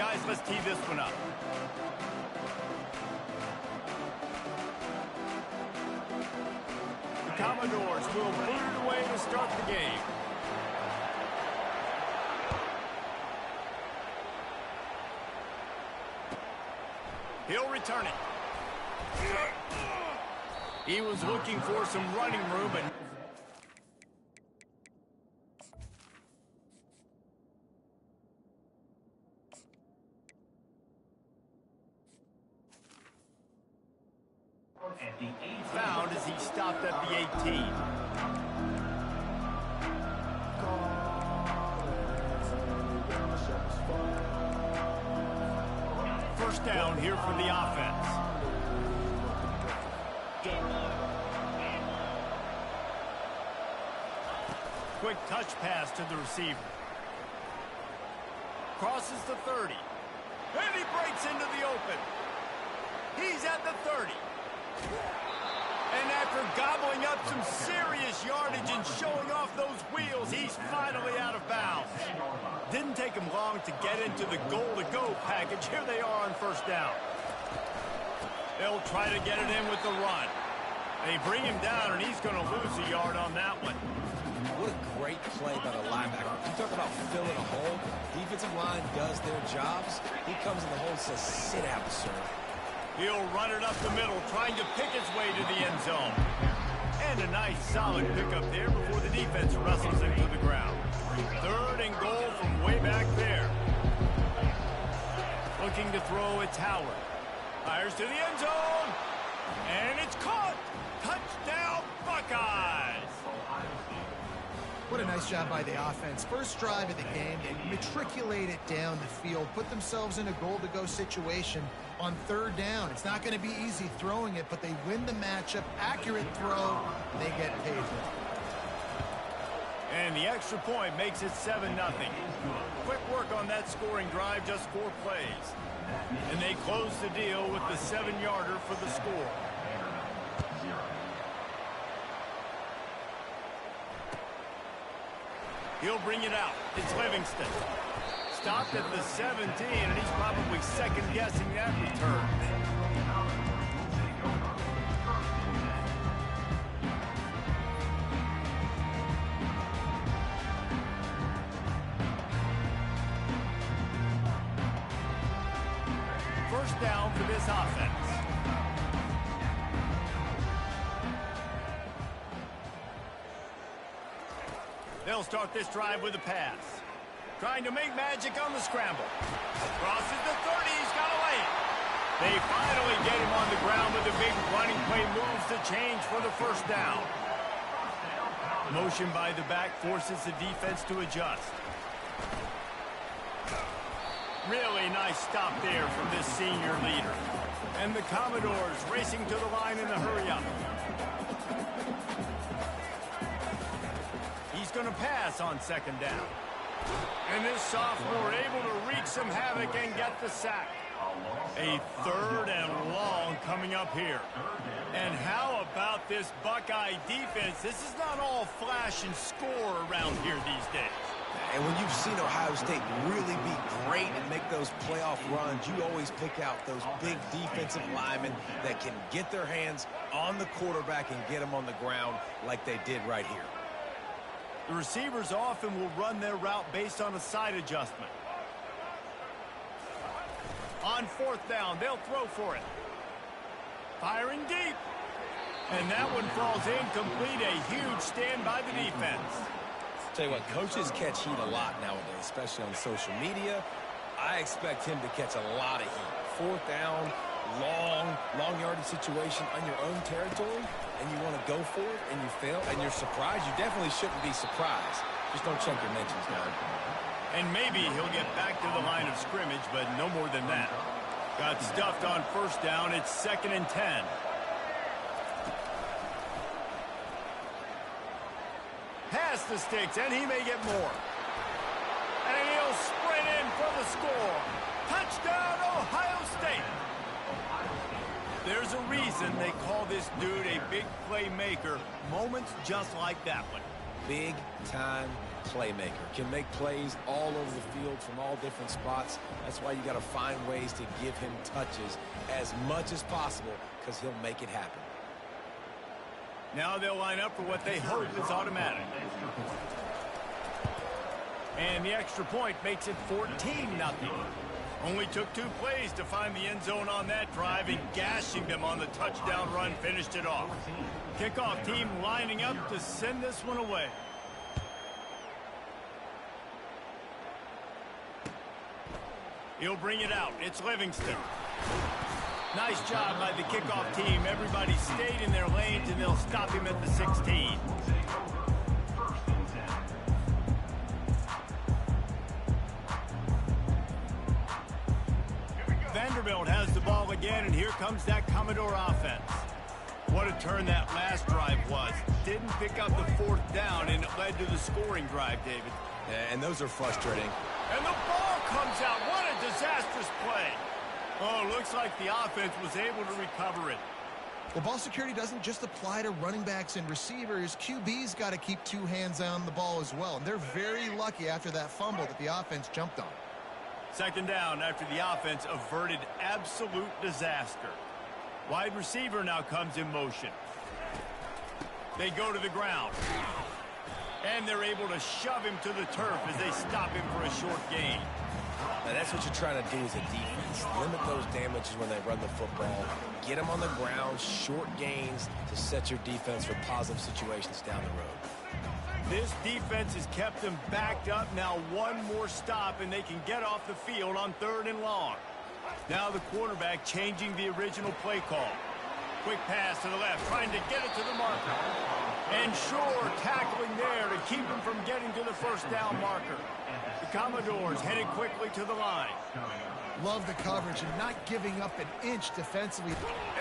Guys, let's tee this one up. The Commodores will boot it away to start the game. He'll return it. He was looking for some running room, and found as he stopped at the 18. First down here for the offense. Quick touch pass to the receiver. Crosses the 30. And he breaks into the open. He's at the 30. And after gobbling up some serious yardage and showing off those wheels, he's finally out of bounds. Didn't take him long to get into the goal-to-go package. Here they are on first down. They'll try to get it in with the run. They bring him down, and he's going to lose a yard on that one. What a great play by the linebacker. You talk about filling a hole. Defensive line does their jobs. He comes in the hole and says, sit out, sir. He'll run it up the middle, trying to pick his way to the end zone. And a nice, solid pickup there before the defense wrestles him to the ground. Third and goal from way back there. Looking to throw, it's Howard. Fires to the end zone. And it's caught. Touchdown, Buckeyes. What a nice job by the offense. First drive of the game, they matriculated down the field, put themselves in a goal-to-go situation on third down. It's not going to be easy throwing it, but they win the matchup. Accurate throw, they get paid for it. And the extra point makes it 7-0. Quick work on that scoring drive, just 4 plays. And they close the deal with the 7-yarder for the score. He'll bring it out. It's Livingston. Stopped at the 17, and he's probably second-guessing that return. First down for this offense. They'll start this drive with a pass. Trying to make magic on the scramble. Crosses the 30, he's got to lay it. They finally get him on the ground with a big running play, moves the change for the first down. Motion by the back forces the defense to adjust. Really nice stop there from this senior leader. And the Commodores racing to the line in a hurry-up. He's going to pass on second down. And this sophomore able to wreak some havoc and get the sack. A third and long coming up here. And how about this Buckeye defense? This is not all flash and score around here these days. And when you've seen Ohio State really be great and make those playoff runs, you always pick out those big defensive linemen that can get their hands on the quarterback and get him on the ground like they did right here. The receivers often will run their route based on a side adjustment. On fourth down, they'll throw for it. Firing deep. And that one falls incomplete. A huge stand by the defense. Tell you what, coaches catch heat a lot nowadays, especially on social media. I expect him to catch a lot of heat. Fourth down, long yardage situation on your own territory, and you want to go for it, and you fail, and you're surprised. You definitely shouldn't be surprised. Just don't check your mentions down. And maybe he'll get back to the line of scrimmage, but no more than that. Got stuffed on first down. It's 2nd and 10. Pass the sticks, and he may get more. And he'll sprint in for the score. Touchdown, Ohio State. There's a reason they call this dude a big playmaker. Moments just like that one. Big-time playmaker. Can make plays all over the field from all different spots. That's why you got to find ways to give him touches as much as possible because he'll make it happen. Now they'll line up for what they hope is automatic. And the extra point makes it 14-0. Only took 2 plays to find the end zone on that drive, and gashing them on the touchdown run finished it off. Kickoff team lining up to send this one away. He'll bring it out. It's Livingston. Nice job by the kickoff team. Everybody stayed in their lanes, and they'll stop him at the 16. Vanderbilt has the ball again, and here comes that Commodore offense. What a turn that last drive was. Didn't pick up the 4th down, and it led to the scoring drive, David. Yeah, and those are frustrating. And the ball comes out. What a disastrous play. Oh, looks like the offense was able to recover it. Well, ball security doesn't just apply to running backs and receivers. QB's got to keep 2 hands on the ball as well. And they're very lucky after that fumble that the offense jumped on. 2nd down after the offense averted absolute disaster. Wide receiver now comes in motion. They go to the ground. And they're able to shove him to the turf as they stop him for a short gain. Now that's what you're trying to do as a defense. Limit those damages when they run the football. Get them on the ground, short gains to set your defense for positive situations down the road. This defense has kept them backed up. Now 1 more stop, and they can get off the field on 3rd and long. Now the quarterback changing the original play call. Quick pass to the left, trying to get it to the marker. And Shore tackling there to keep him from getting to the 1st down marker. The Commodores headed quickly to the line. Love the coverage and not giving up an inch defensively.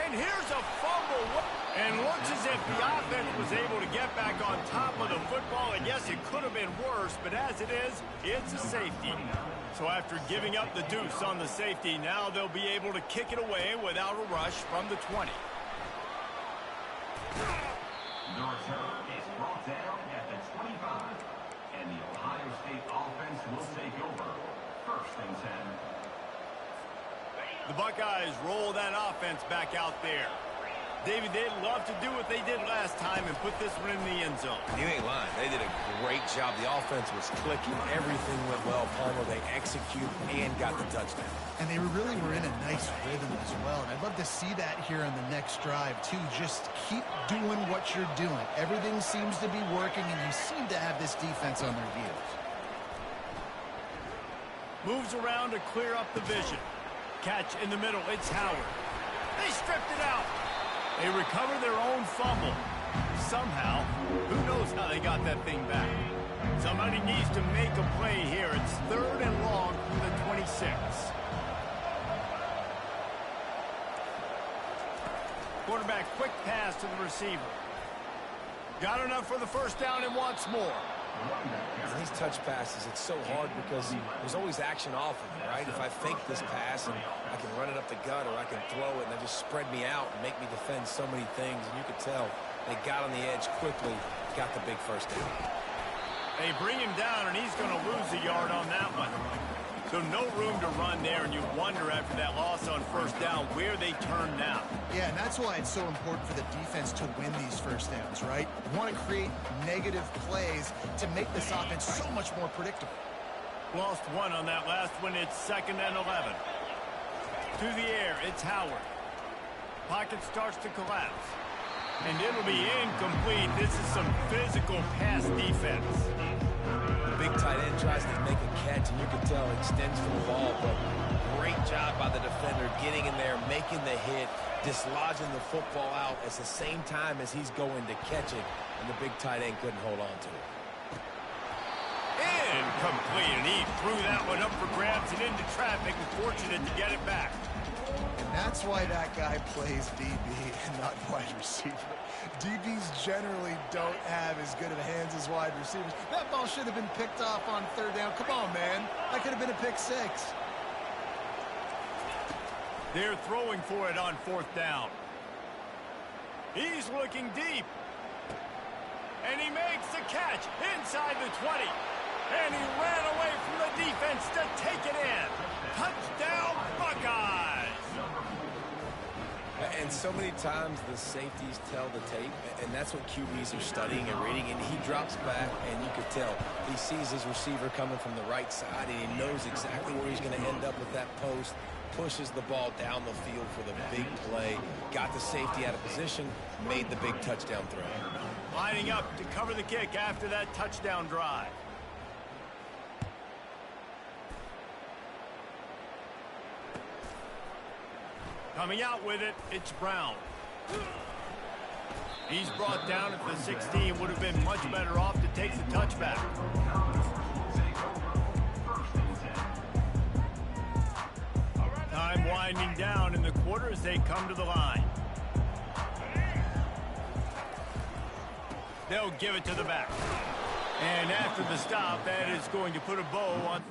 And here's a fumble. And looks as if the offense was able to get back on top of the football. And yes, it could have been worse, but as it is, it's a safety. So after giving up the deuce on the safety, now they'll be able to kick it away without a rush from the 20. The return is brought down at the 25. And the Ohio State offense will take over. 1st and 10. The Buckeyes roll that offense back out there. David, they'd love to do what they did last time and put this one in the end zone. You ain't lying. They did a great job. The offense was clicking. Everything went well. Palmer, they executed and got the touchdown. And they really were in a nice rhythm as well. And I'd love to see that here on the next drive, too. Just keep doing what you're doing. Everything seems to be working, and you seem to have this defense on their heels. Moves around to clear up the vision. Catch in the middle. It's Howard. They stripped it out. They recover their own fumble. Somehow, who knows how they got that thing back. Somebody needs to make a play here. It's 3rd and long from the 26. Quarterback quick pass to the receiver. Got enough for the 1st down and wants more. These touch passes, it's so hard because there's always action off of it, right? If I fake this pass and I can run it up the gut or I can throw it and they just spread me out and make me defend so many things, and you could tell they got on the edge quickly, got the big 1st down. They bring him down, and he's going to lose a yard on that one. So no room to run there, and you wonder after that loss on 1st down where they turn now. Yeah, and that's why it's so important for the defense to win these 1st downs, right? You want to create negative plays to make this offense so much more predictable. Lost 1 on that last one. It's 2nd and 11. To the air, it's Howard. Pocket starts to collapse. And it'll be incomplete. This is some physical pass defense. The big tight end tries to make a catch, and you can tell he extends for the ball, but great job by the defender getting in there, making the hit, dislodging the football out at the same time as he's going to catch it, and the big tight end couldn't hold on to it. Incomplete, and he threw that one up for grabs and into traffic, and fortunate to get it back. And that's why that guy plays DB and not wide receiver. DBs generally don't have as good of hands as wide receivers. That ball should have been picked off on 3rd down. Come on, man. That could have been a pick 6. They're throwing for it on 4th down. He's looking deep. And he makes the catch inside the 20. And he ran away from the defense to take it in. Touchdown, Buckeyes! And so many times the safeties tell the tape, and that's what QBs are studying and reading, and he drops back, and you could tell he sees his receiver coming from the right side, and he knows exactly where he's going to end up with that post, pushes the ball down the field for the big play, got the safety out of position, made the big touchdown throw. Lining up to cover the kick after that touchdown drive. Coming out with it, it's Brown. He's brought down at the 16. Would have been much better off to take the touchback. Time winding down in the quarter as they come to the line. They'll give it to the back. And after the stop, that is going to put a bow on...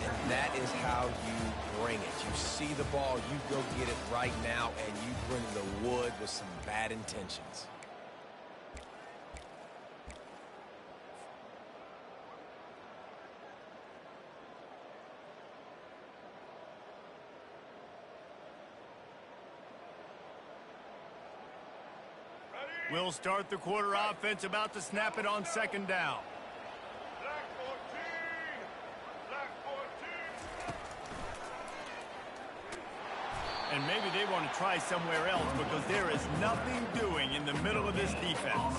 And that is how you bring it. You see the ball, you go get it right now, and you bring the wood with some bad intentions. We'll start the quarter offense, about to snap it on second down. And maybe they want to try somewhere else because there is nothing doing in the middle of this defense.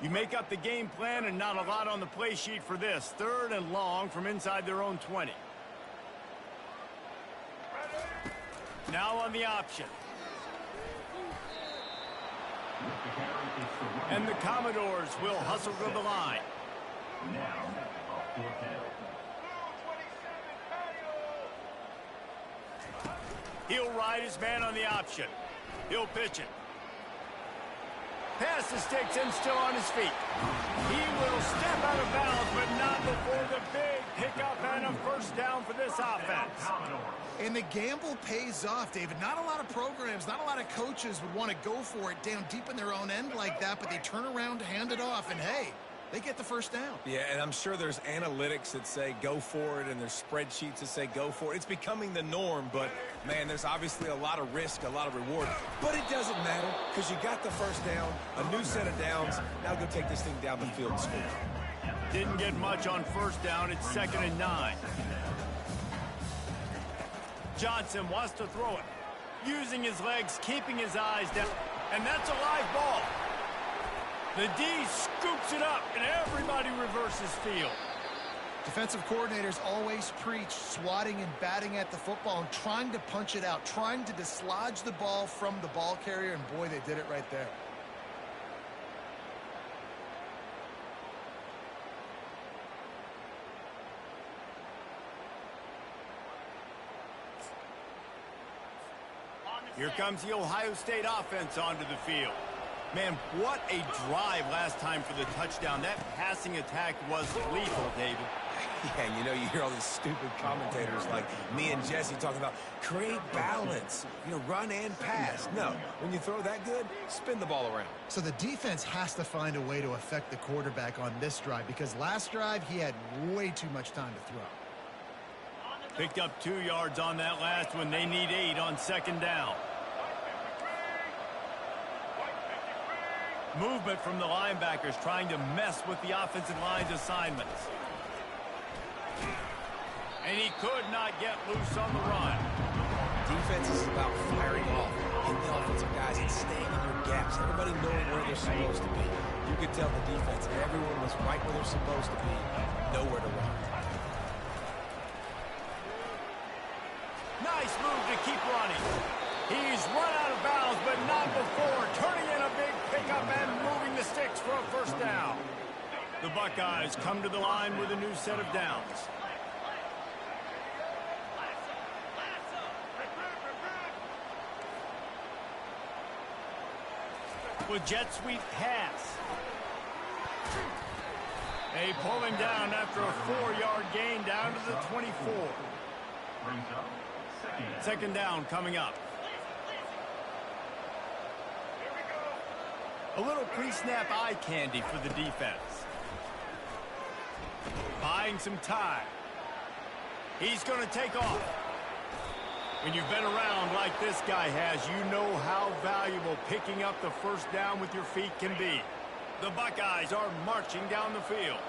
You make up the game plan and not a lot on the play sheet for this. 3rd and long from inside their own 20. Now on the option. And the Commodores will hustle to the line. He'll ride his man on the option. He'll pitch it. Pass the sticks and still on his feet. He will step out of bounds, but not before the big pickup and a first down for this offense. And the gamble pays off, David. Not a lot of programs, not a lot of coaches would want to go for it down deep in their own end like that, but they turn around to hand it off, and hey, they get the first down. Yeah, and I'm sure there's analytics that say go for it, and there's spreadsheets that say go for it. It's becoming the norm, but, man, there's obviously a lot of risk, a lot of reward. But it doesn't matter because you got the first down, a new set of downs. Now go take this thing down the field and score. Didn't get much on first down. It's 2nd and 9. Johnson wants to throw it. Using his legs, keeping his eyes down. And that's a live ball. The D scoops it up, and everybody reverses field. Defensive coordinators always preach swatting and batting at the football and trying to punch it out, trying to dislodge the ball from the ball carrier, and boy, they did it right there. Here comes the Ohio State offense onto the field. Man, what a drive last time for the touchdown. That passing attack was lethal, David. Yeah, you know, you hear all these stupid commentators like me and Jesse talking about create balance, you know, run and pass. No, when you throw that good, spin the ball around. So the defense has to find a way to affect the quarterback on this drive because last drive he had way too much time to throw. Picked up 2 yards on that last one. They need 8 on second down. Movement from the linebackers trying to mess with the offensive line's assignments. And he could not get loose on the run. Defense is about firing off, hitting the offensive guys and staying in your gaps. Everybody knowing where they're supposed to be. You could tell the defense, everyone was right where they're supposed to be, nowhere to run. Nice move to keep running. He's run out of bounds, but not before turning in a big pickup and moving the sticks for a first down. The Buckeyes come to the line with a new set of downs. with jet sweep pass. They pull him down after a 4-yard gain down to the 24. Brings up Second down coming up. A little pre-snap eye candy for the defense. Buying some time. He's going to take off. When you've been around like this guy has, you know how valuable picking up the first down with your feet can be. The Buckeyes are marching down the field.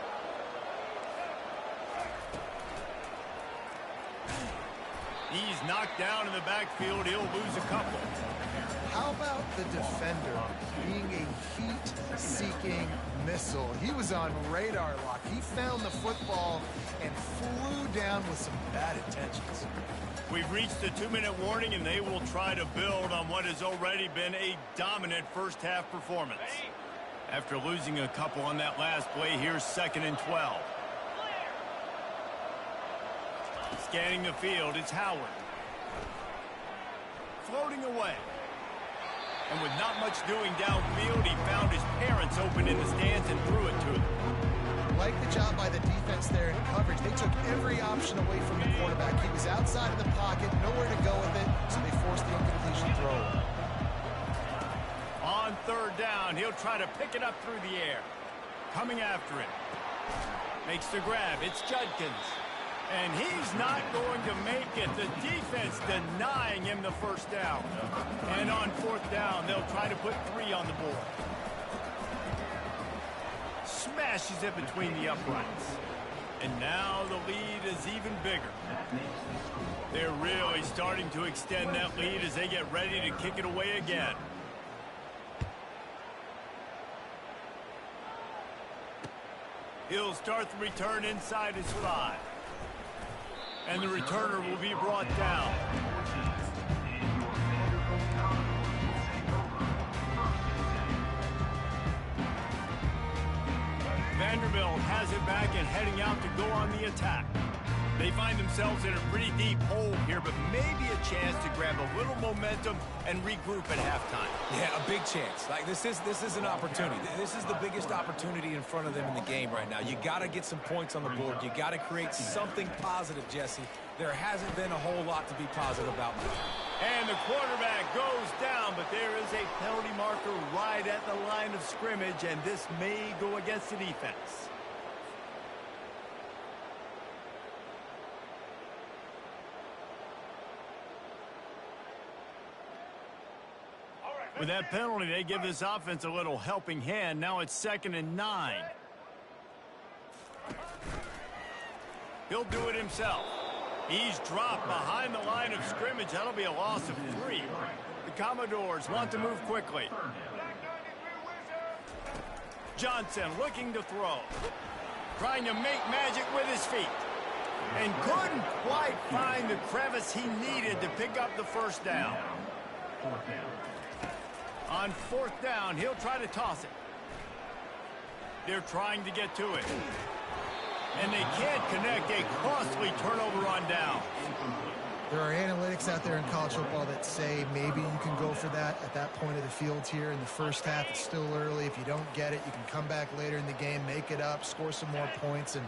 He's knocked down in the backfield. He'll lose a couple. How about the defender being a heat-seeking missile? He was on radar lock. He found the football and flew down with some bad intentions. We've reached the 2-minute warning, and they will try to build on what has already been a dominant first-half performance. After losing a couple on that last play, here's 2nd and 12. Scanning the field, it's Howard. Floating away. And with not much doing downfield, he found his parents open in the stands and threw it to them. Like the job by the defense there in coverage. They took every option away from the quarterback. He was outside of the pocket, nowhere to go with it, so they forced the incompletion throw. On 3rd down, he'll try to pick it up through the air. Coming after it. Makes the grab. It's Judkins. And he's not going to make it. The defense denying him the first down. And on 4th down, they'll try to put 3 on the board. Smashes it between the uprights. And now the lead is even bigger. They're really starting to extend that lead as they get ready to kick it away again. He'll start the return inside his 5. And the returner will be brought down. Vanderbilt has it back and heading out to go on the attack. They find themselves in a pretty deep hole here, but maybe a chance to grab a little momentum and regroup at halftime. Yeah, a big chance. Like this is an opportunity. This is the biggest opportunity in front of them in the game right now. You got to get some points on the board. You got to create something positive, Jesse. There hasn't been a whole lot to be positive about. And the quarterback goes down, but there is a penalty marker right at the line of scrimmage, and this may go against the defense. With that penalty, they give this offense a little helping hand. Now it's 2nd and 9. He'll do it himself. He's dropped behind the line of scrimmage. That'll be a loss of 3. The Commodores want to move quickly. Johnson looking to throw. Trying to make magic with his feet. And couldn't quite find the crevice he needed to pick up the first down. On 4th down, he'll try to toss it. They're trying to get to it. And they can't connect. A costly turnover on down. There are analytics out there in college football that say maybe you can go for that at that point of the field here in the first half. It's still early. If you don't get it, you can come back later in the game, make it up, score some more points, and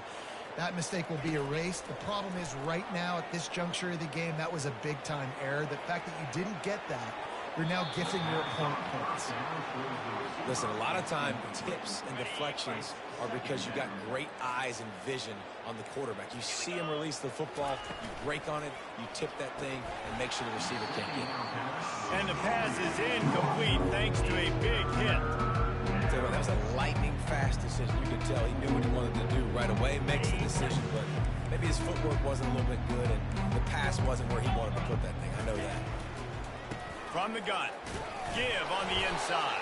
that mistake will be erased. The problem is right now at this juncture of the game, that was a big-time error. The fact that you didn't get that, you're now gifting your opponent points. Listen, a lot of time, tips and deflections are because you got great eyes and vision on the quarterback. You see him release the football, you break on it, you tip that thing, and make sure the receiver can't get it. And the pass is incomplete thanks to a big hit. That was a lightning-fast decision. You could tell he knew what he wanted to do right away, makes the decision, but maybe his footwork wasn't a little bit good, and the pass wasn't where he wanted to put that thing. I know that. From the gun, give on the inside.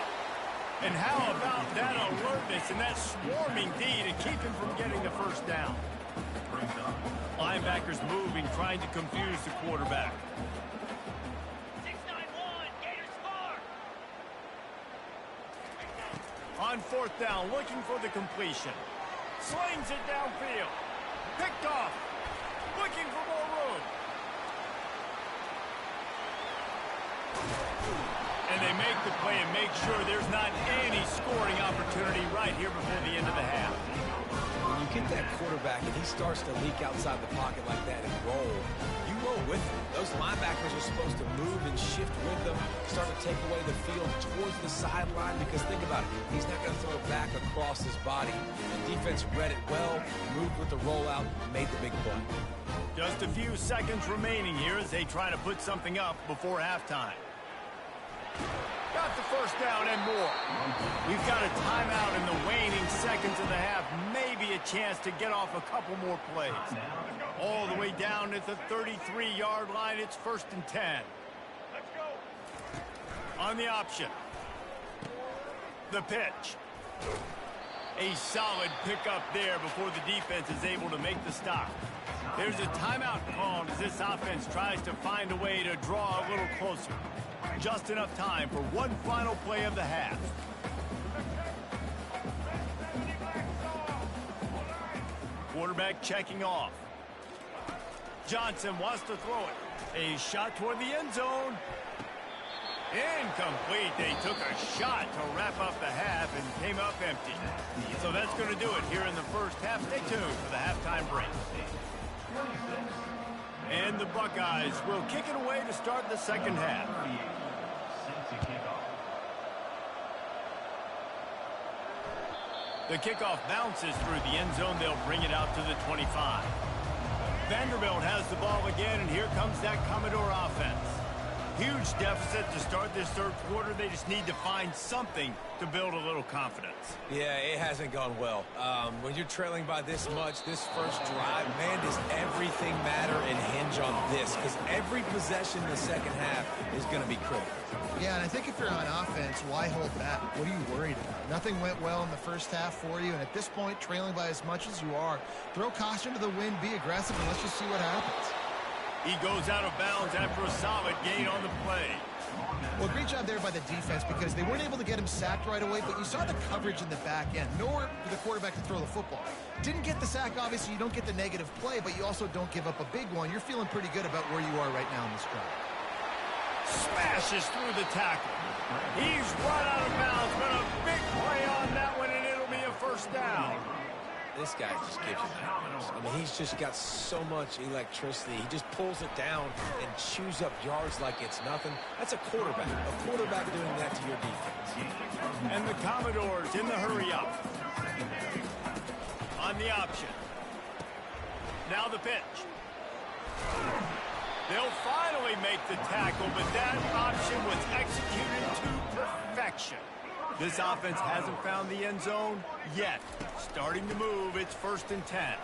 And how about that alertness and that swarming D to keep him from getting the first down? Linebackers moving, trying to confuse the quarterback. 6-9-1, Gators score! On 4th down, looking for the completion. Slings it downfield. Picked off. Looking for more room. And And they make the play and make sure there's not any scoring opportunity right here before the end of the half. When you get that quarterback and he starts to leak outside the pocket like that and roll, you roll with him. Those linebackers are supposed to move and shift with them, start to take away the field towards the sideline, because think about it, he's not going to throw it back across his body. The defense read it well, moved with the rollout, made the big play. Just a few seconds remaining here as they try to put something up before halftime. Got the first down and more. We've got a timeout in the waning seconds of the half. Maybe a chance to get off a couple more plays. All the way down at the 33-yard line. It's 1st and 10. Let's go. On the option. The pitch. A solid pickup there before the defense is able to make the stop. There's a timeout called as this offense tries to find a way to draw a little closer. Just enough time for one final play of the half. Quarterback checking off. Johnson wants to throw it. A shot toward the end zone. Incomplete. They took a shot to wrap up the half and came up empty. So that's going to do it here in the first half. Stay tuned for the halftime break. And the Buckeyes will kick it away to start the second half. The kickoff bounces through the end zone. They'll bring it out to the 25. Vanderbilt has the ball again, and here comes that Commodore offense. Huge deficit to start this third quarter. They just need to find something to build a little confidence. Yeah, it hasn't gone well. When you're trailing by this much, this first drive, man, does everything matter and hinge on this? Because every possession in the second half is going to be critical. Yeah, and I think if you're on offense, why hold back? What are you worried about? Nothing went well in the first half for you, and at this point, trailing by as much as you are, throw caution to the wind, be aggressive, and let's just see what happens. He goes out of bounds after a solid gain on the play. Well, great job there by the defense because they weren't able to get him sacked right away, but you saw the coverage in the back end. Nowhere for the quarterback to throw the football. Didn't get the sack, obviously. You don't get the negative play, but you also don't give up a big one. You're feeling pretty good about where you are right now in this drive. Smashes through the tackle. He's run out of bounds, but a big play on that one, and it'll be a first down. This guy just gives you nightmares. I mean, he's just got so much electricity. He just pulls it down and chews up yards like it's nothing. That's a quarterback. A quarterback doing that to your defense. And the Commodores in the hurry up. On the option. Now the pitch. They'll finally make the tackle, but that option was executed to perfection. This offense hasn't found the end zone yet. Starting to move, it's 1st and 10.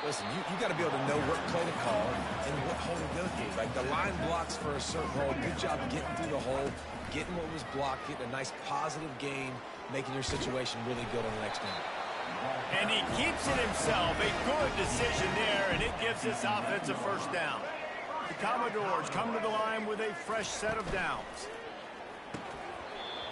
Listen, you got to be able to know what play to call and what hole to go through. Like the line blocks for a certain hole. Good job getting through the hole, getting what was blocked, getting a nice positive gain, making your situation really good on the next down. And he keeps it himself. A good decision there, and it gives this offense a first down. The Commodores come to the line with a fresh set of downs.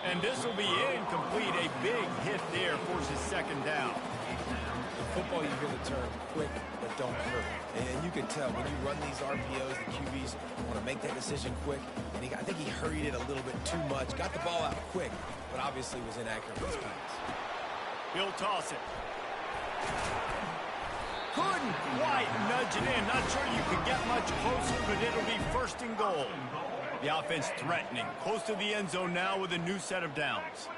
And this will be incomplete. A big hit there forces second down. In football, you hear the term quick, but don't hurt. And you can tell when you run these RPOs, the QBs want to make that decision quick. And I think he hurried it a little bit too much. Got the ball out quick, but obviously was inaccurate with his pass. He'll toss it. Couldn't quite nudge it in. Not sure you could get much closer, but it'll be 1st and goal. The offense threatening. Close to the end zone now with a new set of downs.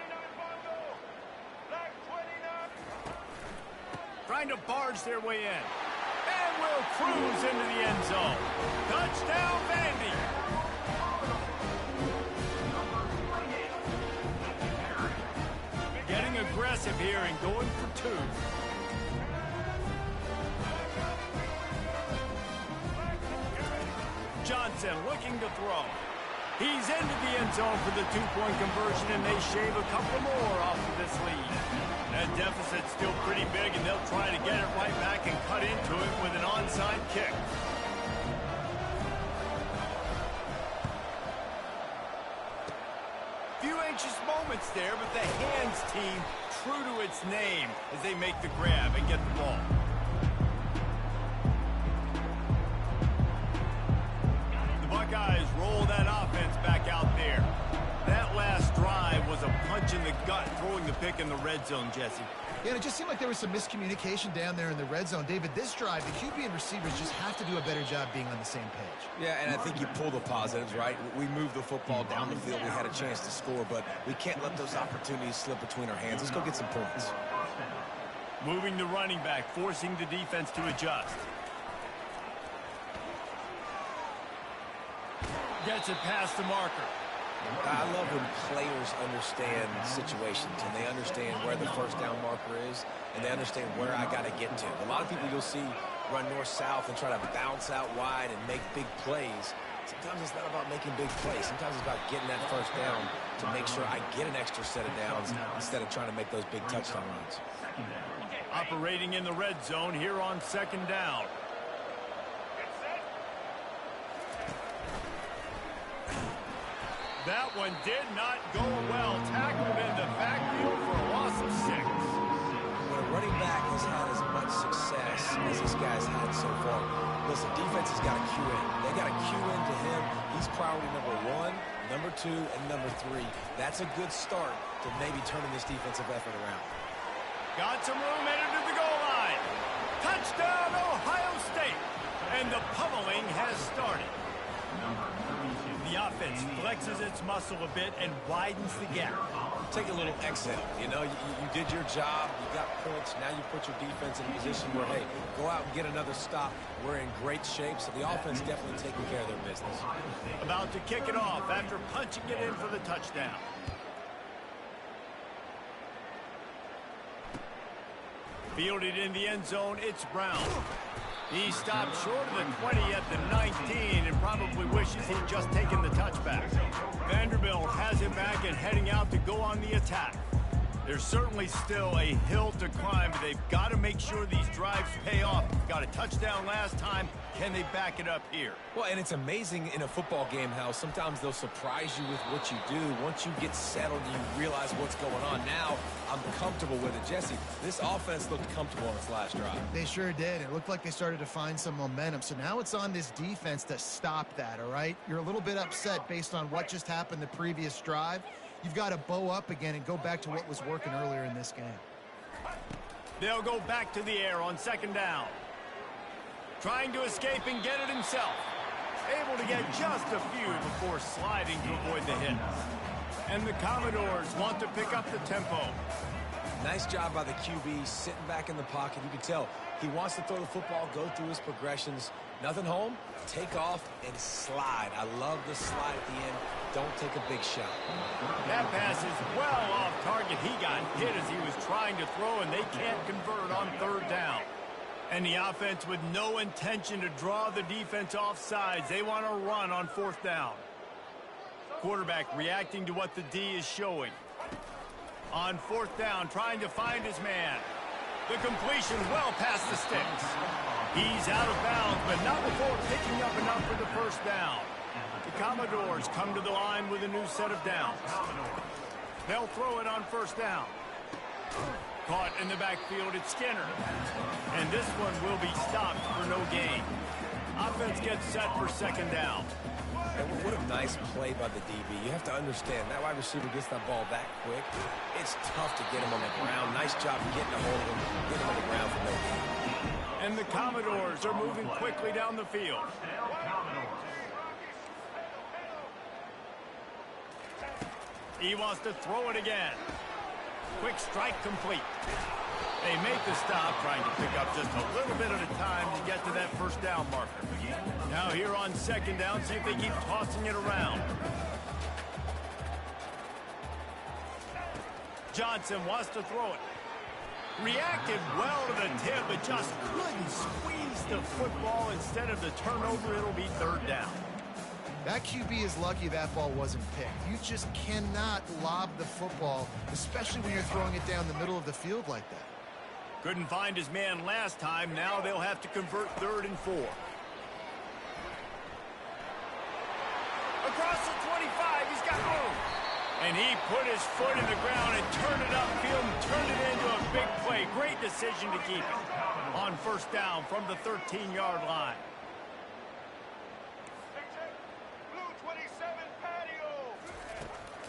Trying to barge their way in. And will cruise into the end zone. Touchdown, Vandy. Getting aggressive here and going for two. Johnson looking to throw. He's into the end zone for the two-point conversion, and they shave a couple more off of this lead. That deficit's still pretty big, and they'll try to get it right back and cut into it with an onside kick. Few anxious moments there, but the hands team true to its name as they make the grab and get the ball. The Buckeyes roll that offense back out there. That last drive was a punch in the gut, throwing the pick in the red zone, Jesse. Yeah, and it just seemed like there was some miscommunication down there in the red zone. David, this drive, the QB and receivers just have to do a better job being on the same page. Yeah, and I think you pull the positives, right? We moved the football down the field. We had a chance to score, but we can't let those opportunities slip between our hands. Let's go get some points. Moving the running back, forcing the defense to adjust. Gets it past the marker. I love when players understand situations and they understand where the first down marker is and they understand where I got to get to. A lot of people you'll see run north-south and try to bounce out wide and make big plays. Sometimes it's not about making big plays. Sometimes it's about getting that first down to make sure I get an extra set of downs instead of trying to make those big touchdown runs. Operating in the red zone here on second down. That one did not go well. Tackled in the backfield for a loss of 6. When a running back has had as much success as this guy's had so far, listen, defense has got to cue in. They got to cue into him. He's priority number 1, number 2, and number 3. That's a good start to maybe turning this defensive effort around. Got some room headed to the goal line. Touchdown, Ohio State. And the pummeling has started. The offense flexes its muscle a bit and widens the gap. Take a little exhale. You know, you did your job. You got points. Now you put your defense in a position where, hey, go out and get another stop. We're in great shape, so the offense definitely taking care of their business. About to kick it off after punching it in for the touchdown. Fielded in the end zone, it's Brown. He stopped short of the 20 at the 19 and probably wishes he'd just taken the touchback. Vanderbilt has it back and heading out to go on the attack. There's certainly still a hill to climb, but they've got to make sure these drives pay off. Got a touchdown last time. Can they back it up here? Well, and it's amazing in a football game how sometimes they'll surprise you with what you do. Once you get settled, you realize what's going on. Now, I'm comfortable with it. Jesse, this offense looked comfortable on its last drive. They sure did. It looked like they started to find some momentum. So now it's on this defense to stop that, all right? You're a little bit upset based on what just happened the previous drive. You've got to bow up again and go back to what was working earlier in this game. They'll go back to the air on second down. Trying to escape and get it himself. Able to get just a few before sliding to avoid the hit. And the Commodores want to pick up the tempo. Nice job by the QB sitting back in the pocket. You can tell he wants to throw the football, go through his progressions. Nothing home, take off and slide. I love the slide at the end. Don't take a big shot. That pass is well off target. He got hit as he was trying to throw, and they can't convert on third down. And the offense with no intention to draw the defense off sides. They want to run on fourth down. Quarterback reacting to what the D is showing. On fourth down, trying to find his man. The completion well past the sticks. He's out of bounds, but not before picking up enough for the first down. The Commodores come to the line with a new set of downs. They'll throw it on first down. Caught in the backfield, it's Skinner. And this one will be stopped for no gain. Offense gets set for second down. And what a nice play by the DB. You have to understand, that wide receiver gets that ball that quick. It's tough to get him on the ground. Nice job getting a hold of him, getting him on the ground for no gain. And the Commodores are moving quickly down the field. He wants to throw it again. Quick strike complete. They make the stop, trying to pick up just a little bit at a time to get to that first down marker. Now here on second down, see if they keep tossing it around. Johnson wants to throw it. Reacted well to the tip, but just couldn't squeeze the football. Instead of the turnover, it'll be third down. That QB is lucky that ball wasn't picked. You just cannot lob the football, especially when you're throwing it down the middle of the field like that. Couldn't find his man last time. Now they'll have to convert 3rd and 4. Across the 25, he's got room. And he put his foot in the ground and turned it upfield and turned it into a big play. Great decision to keep it on first down from the 13-yard line.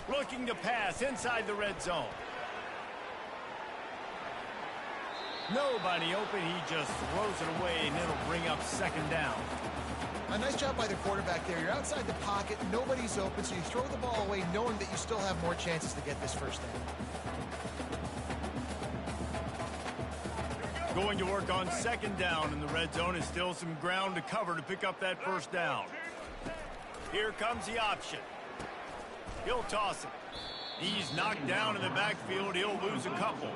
Looking to pass inside the red zone. Nobody open. He just throws it away, and it'll bring up second down. A nice job by the quarterback there. You're outside the pocket. Nobody's open, so you throw the ball away knowing that you still have more chances to get this first down. Going to work on second down in the red zone, and still some ground to cover to pick up that first down. Here comes the option. He'll toss it. He's knocked down in the backfield. He'll lose a couple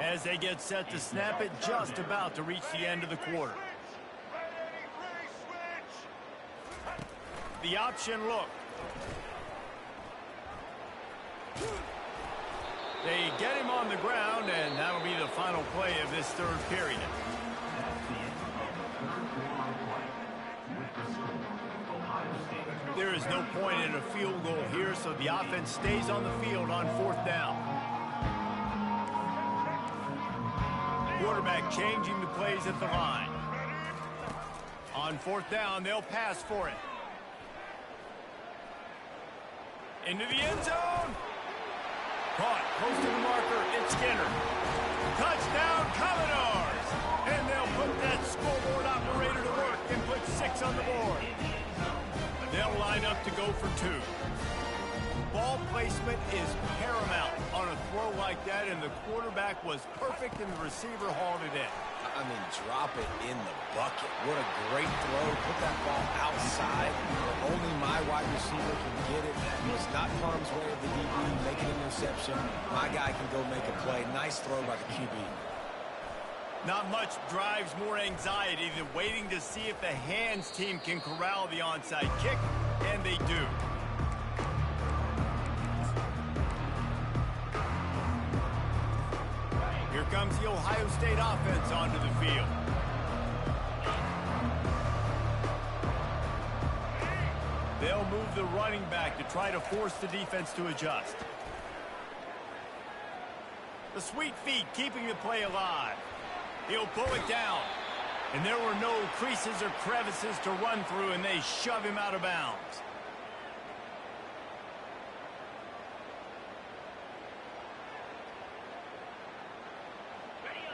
as they get set to snap it, just about to reach the end of the quarter. The option look. They get him on the ground, and that'll be the final play of this third period. There is no point in a field goal here, so the offense stays on the field on fourth down. Quarterback changing the plays at the line. On fourth down, they'll pass for it. Into the end zone. Caught, close to the marker, it's Skinner. Touchdown, Commodores! And they'll put that scoreboard operator to work and put 6 on the board. They'll line up to go for 2. Ball placement is paramount on a throw like that, and the quarterback was perfect and the receiver hauled it in. I mean, drop it in the bucket. What a great throw. Put that ball outside where only my wide receiver can get it. It's not harm's way of the DB, make an interception. My guy can go make a play. Nice throw by the QB. Not much drives more anxiety than waiting to see if the hands team can corral the onside kick, and they do. Here comes the Ohio State offense onto the field. They'll move the running back to try to force the defense to adjust. The sweet feet keeping the play alive. He'll pull it down. And there were no creases or crevices to run through, and they shove him out of bounds.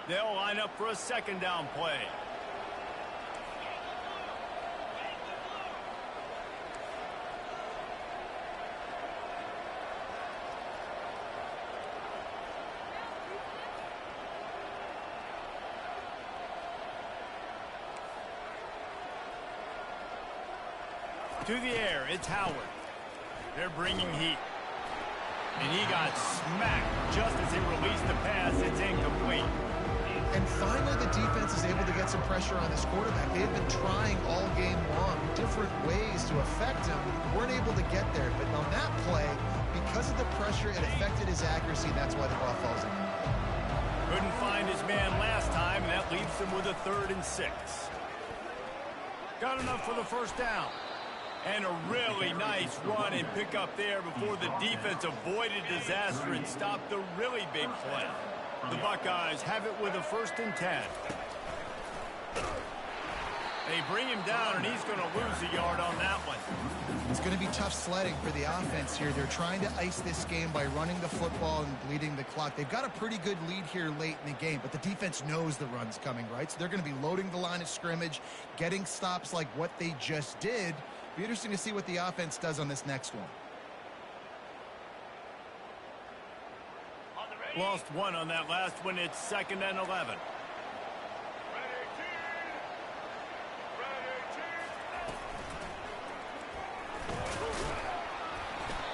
They'll line up for a second down play. To the air, it's Howard. They're bringing heat. And he got smacked just as he released the pass. It's incomplete. And finally, the defense is able to get some pressure on this quarterback. They have been trying all game long different ways to affect him. Weren't able to get there. But on that play, because of the pressure, it affected his accuracy, and that's why the ball falls in. Couldn't find his man last time, and that leaves him with a 3rd and 6. Got enough for the first down. And a really nice run and pick up there before the defense avoided disaster and stopped the really big play. The Buckeyes have it with a 1st and 10. They bring him down, and he's going to lose a yard on that one. It's going to be tough sledding for the offense here. They're trying to ice this game by running the football and bleeding the clock. They've got a pretty good lead here late in the game, but the defense knows the run's coming, right? So they're going to be loading the line of scrimmage, getting stops like what they just did. Be interesting to see what the offense does on this next one. Lost 1 on that last one. It's 2nd and 11.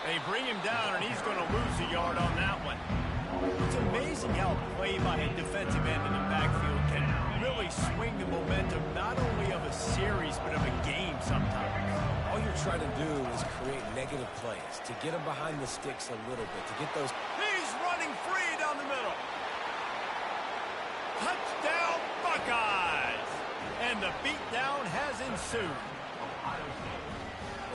They bring him down, and he's going to lose a yard on that one. It's amazing how play by a defensive end in the backfield can really swing the momentum not only of a series but of a game sometimes. All you're trying to do is create negative plays, to get them behind the sticks a little bit, to get those... He's running free down the middle. Touchdown, Buckeyes! And the beatdown has ensued.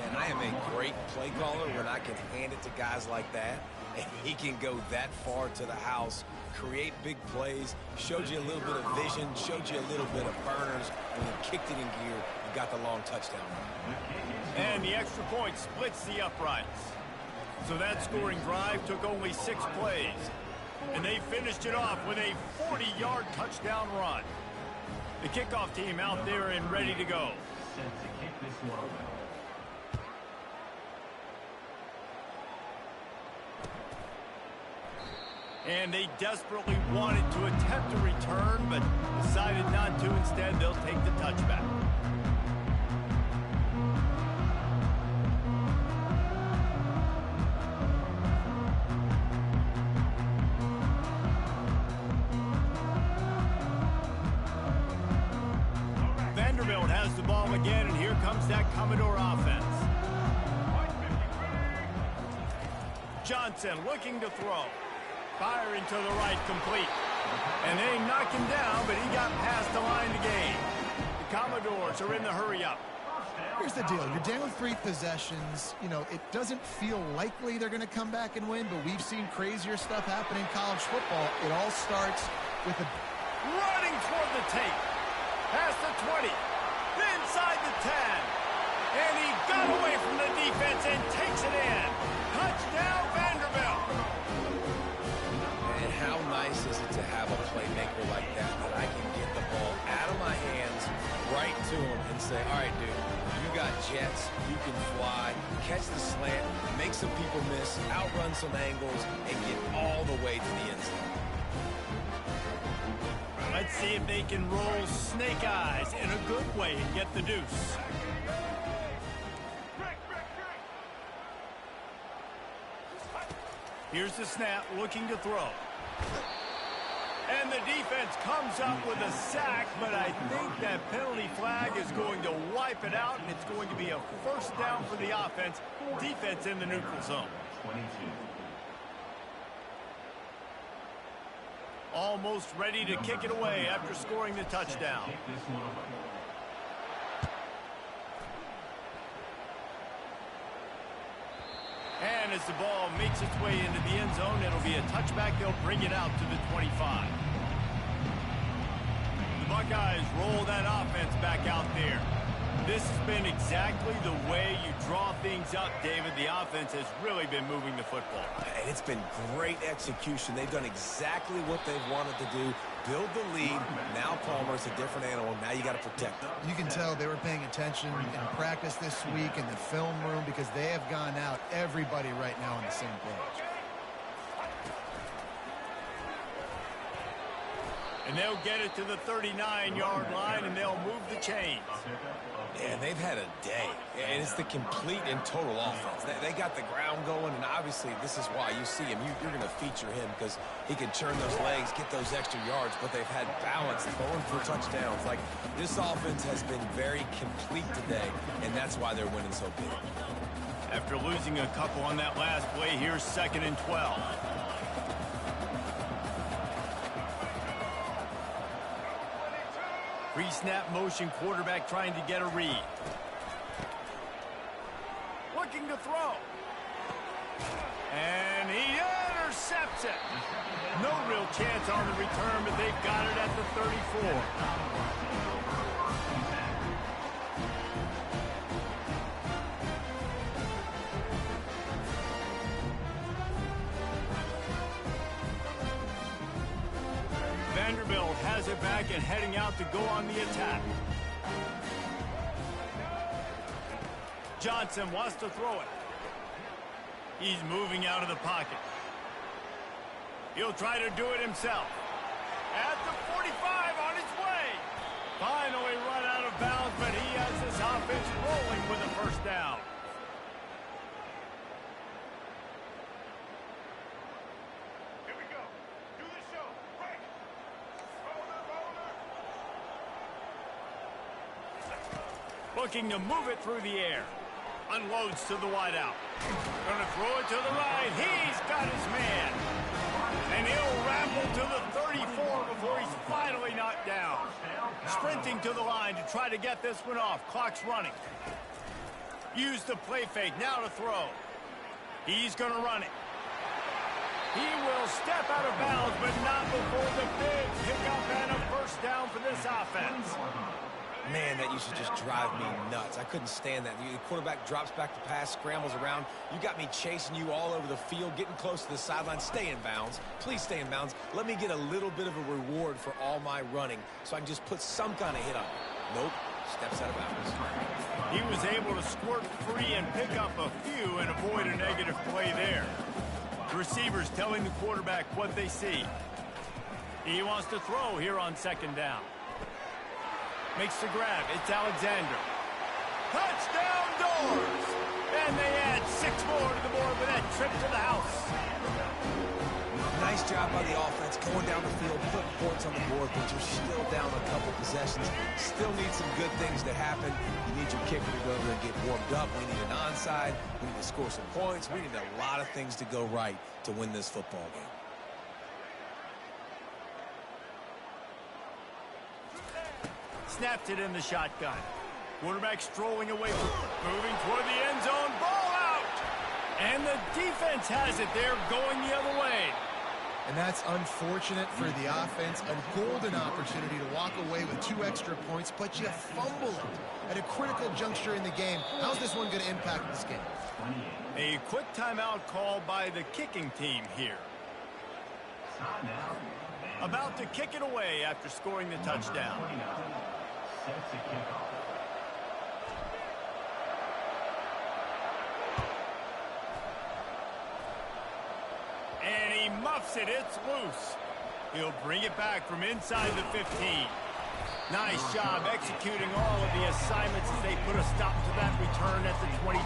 And I am a great play caller when I can hand it to guys like that. And he can go that far to the house, create big plays, showed you a little bit of vision, showed you a little bit of burners, and then kicked it in gear and got the long touchdown. And the extra point splits the uprights. So that scoring drive took only 6 plays. And they finished it off with a 40-yard touchdown run. The kickoff team out there and ready to go. Set to kick this one away. And they desperately wanted to attempt a return, but decided not to. Instead, they'll take the touchback. Vanderbilt has the ball again, and here comes that Commodore offense. Johnson looking to throw. Firing to the right, complete. And they knock him down, but he got past the line to gain. The Commodores are in the hurry-up. Here's the deal. You're down 3 possessions. You know, it doesn't feel likely they're going to come back and win, but we've seen crazier stuff happen in college football. It all starts with a... Running toward the tape. Past the 20. Inside the 10. And he got away from the defense and takes it in. Touchdown, Vanderbilt. And how nice is it to have a playmaker like that I can get the ball out of my hands right to him and say, all right, dude, you got jets, you can fly, catch the slant, make some people miss, outrun some angles, and get all the way to the end zone. Let's see if they can roll snake eyes in a good way and get the deuce. Here's the snap, looking to throw. And the defense comes up with a sack, but I think that penalty flag is going to wipe it out, and it's going to be a first down for the offense. Defense in the neutral zone. 22. Almost ready to kick it away after scoring the touchdown. Kick this one away. And as the ball makes its way into the end zone, it'll be a touchback. They'll bring it out to the 25. The Buckeyes roll that offense back out there. This has been exactly the way you draw things up, David. The offense has really been moving the football. And it's been great execution. They've done exactly what they've wanted to do. Build the lead. Now Palmer's a different animal. Now you got to protect them. You can tell they were paying attention in practice this week in the film room because they have gone out, everybody right now on the same page. And they'll get it to the 39-yard line, and they'll move the chains. And they've had a day. And it's the complete and total offense. They got the ground going, and obviously this is why you see him. You're going to feature him because he can churn those legs, get those extra yards, but they've had balance going for touchdowns. Like, this offense has been very complete today, and that's why they're winning so big. After losing a couple on that last play, here's 2nd and 12. Pre-snap motion, quarterback trying to get a read. Looking to throw. And he intercepts it. No real chance on the return, but they've got it at the 34. Vanderbilt has it back and heading out to go on the attack. Johnson wants to throw it. He's moving out of the pocket. He'll try to do it himself. At the 45 on his way. Finally run out of bounds, but he has this offense rolling with a first down. Looking to move it through the air. Unloads to the wideout. Gonna throw it to the right. He's got his man. And he'll ramble to the 34 before he's finally knocked down. Sprinting to the line to try to get this one off. Clock's running. Use the play fake. Now to throw. He's gonna run it. He will step out of bounds, but not before the big pickup and a first down for this offense. Man, that used to just drive me nuts. I couldn't stand that. The quarterback drops back to pass, scrambles around. You got me chasing you all over the field, getting close to the sideline. Stay in bounds. Please stay in bounds. Let me get a little bit of a reward for all my running so I can just put some kind of hit on it. Nope. Steps out of bounds. He was able to squirt free and pick up a few and avoid a negative play there. The receivers telling the quarterback what they see. He wants to throw here on second down. Makes the grab. It's Alexander. Touchdown Doors! And they add 6 more to the board with that trip to the house. Nice job by the offense going down the field, putting points on the board, but you're still down a couple possessions. Still need some good things to happen. You need your kicker to go over and get warmed up. We need an onside. We need to score some points. We need a lot of things to go right to win this football game. Snapped it in the shotgun. Quarterback strolling away, moving toward the end zone. Ball out! And the defense has it. They're going the other way. And that's unfortunate for the offense. A golden opportunity to walk away with 2 extra points, but you fumble it at a critical juncture in the game. How's this one going to impact this game? A quick timeout called by the kicking team here. About to kick it away after scoring the touchdown. And he muffs it. It's loose. He'll bring it back from inside the 15. Nice job executing all of the assignments as they put a stop to that return at the 22.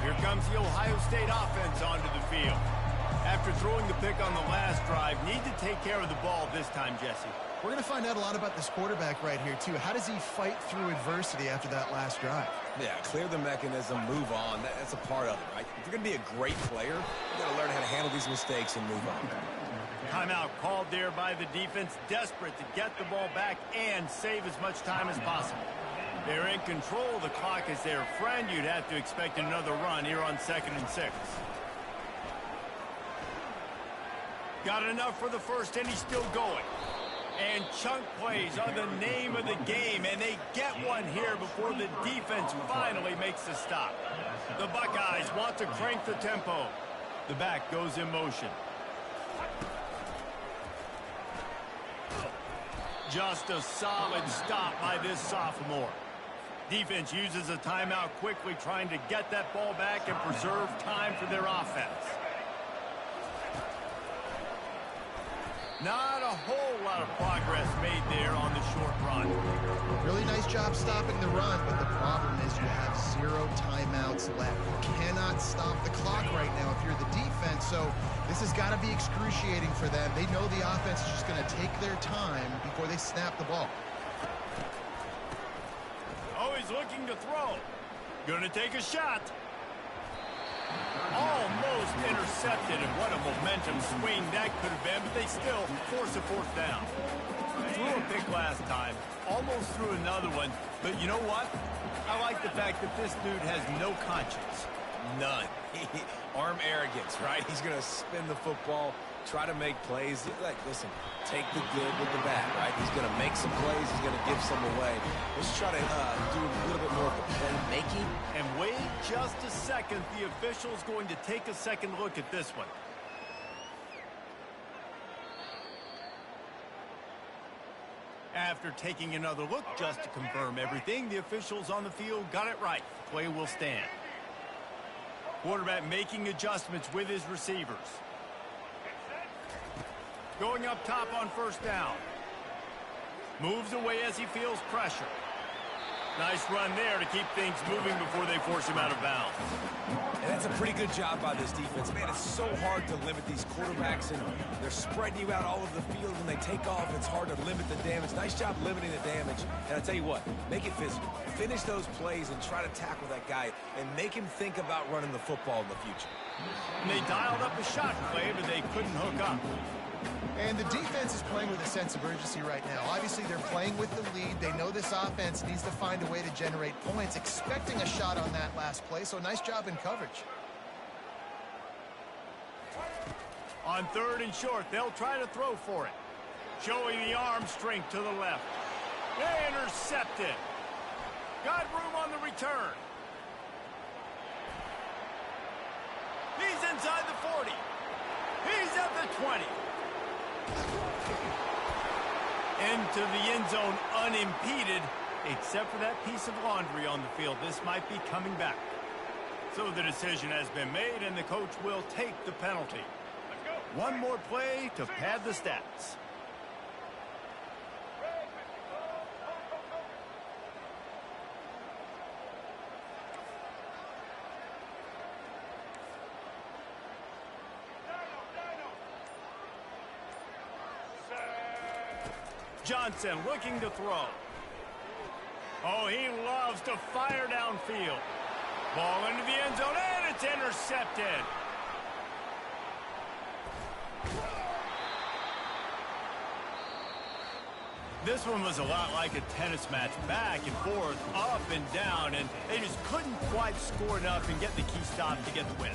Here comes the Ohio State offense onto the field. After throwing the pick on the last drive, need to take care of the ball this time, Jesse. We're going to find out a lot about this quarterback right here, too. How does he fight through adversity after that last drive? Yeah, clear the mechanism, move on. That's a part of it, right? If you're going to be a great player, you got to learn how to handle these mistakes and move on. Timeout called there by the defense, desperate to get the ball back and save as much time as possible. They're in control. The clock is their friend. You'd have to expect another run here on 2nd and 6. Got enough for the first, and he's still going. And chunk plays are the name of the game, and they get one here before the defense finally makes the stop. The Buckeyes want to crank the tempo. The back goes in motion. Just a solid stop by this sophomore. Defense uses a timeout quickly, trying to get that ball back and preserve time for their offense. Not a whole lot of progress made there on the short run. Really nice job stopping the run, but the problem is you have 0 timeouts left. You cannot stop the clock right now if you're the defense, so this has got to be excruciating for them. They know the offense is just going to take their time before they snap the ball. Oh, he's looking to throw. Going to take a shot. Almost intercepted, and what a momentum swing that could have been, but they still force a 4th down. Threw a pick last time, almost threw another one, but you know what? I like the fact that this dude has no conscience. None. Arm arrogance, right? He's going to spin the football, try to make plays. Like, listen, take the good with the bad, right? He's going to make some plays. He's going to give some away. Let's try to do a little bit more of the play-making. And wait just a second. The official's going to take a second look at this one. After taking another look just to confirm everything, the officials on the field got it right. The play will stand. Quarterback making adjustments with his receivers. Going up top on 1st down. Moves away as he feels pressure. Nice run there to keep things moving before they force him out of bounds. And that's a pretty good job by this defense. Man, it's so hard to limit these quarterbacks, and they're spreading you out all over the field. When they take off, it's hard to limit the damage. Nice job limiting the damage. And I tell you what, make it physical. Finish those plays and try to tackle that guy and make him think about running the football in the future. And they dialed up a shot play, but they couldn't hook up. And the defense is playing with a sense of urgency right now. Obviously, they're playing with the lead. They know this offense needs to find a way to generate points, expecting a shot on that last play, so nice job in coverage. On 3rd and short, they'll try to throw for it. Showing the arm strength to the left. Intercepted. Got room on the return. He's inside the 40. He's at the 20. Into the end zone unimpeded, except for that piece of laundry on the field. This might be coming back. So the decision has been made, and the coach will take the penalty. One more play to pad the stats. Johnson looking to throw. Oh, he loves to fire downfield. Ball into the end zone, and it's intercepted. This one was a lot like a tennis match, back and forth, up and down, and they just couldn't quite score enough and get the key stop to get the win.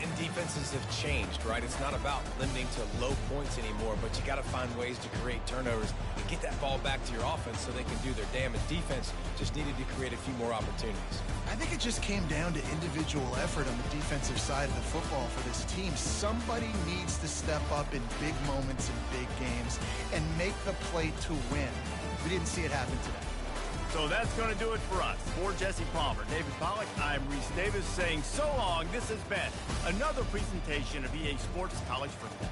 And defenses have changed, right? It's not about limiting to low points anymore, but you got to find ways to create turnovers and get that ball back to your offense so they can do their damage. Defense just needed to create a few more opportunities. I think it just came down to individual effort on the defensive side of the football for this team. Somebody needs to step up in big moments in big games and make the play to win. We didn't see it happen today. So that's going to do it for us. For Jesse Palmer, David Pollack, I'm Reese Davis saying so long. This has been another presentation of EA Sports College Football.